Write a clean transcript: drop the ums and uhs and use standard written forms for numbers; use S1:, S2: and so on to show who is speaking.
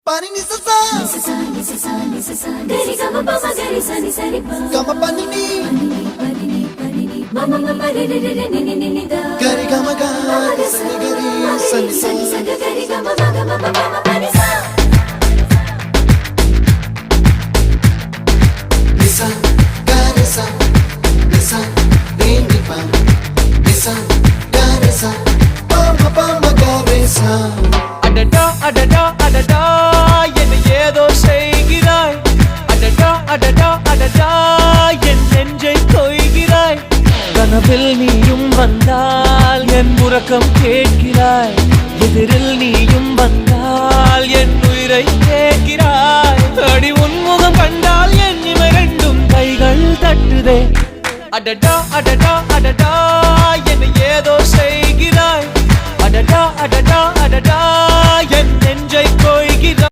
S1: Pani ni sa sa gari gama pa ma gari sa ni sa ri pa gama pani ni mama mama re re re ni ni ni da gari gama ga sa ni gari sa ni sa gari gama ma gama mama pani sa nisa gari sa nisa re ni pa nisa gari sa pa ma gari sa
S2: அடடா அடடா அடடா என்ன ஏதோ செய்கிறாய் அடடா அடடா அடடா என் நெஞ்சை கொய்கிறாய் கனவில் நீயும் வந்தால் என் உறக்கம் கேட்கிறாய் எதிரில் நீயும் வந்தால் என் உயிரை கேட்கிறாய் அடி உன்முகம் கண்டால் என் இமை ரெண்டும் கைகள் தட்டுதே அடடா அடடா அடடா என்ன ஏதோ செய்கிறாய் அடடா அடடா அடடா என் நெஞ்சை கொய்கிறாய்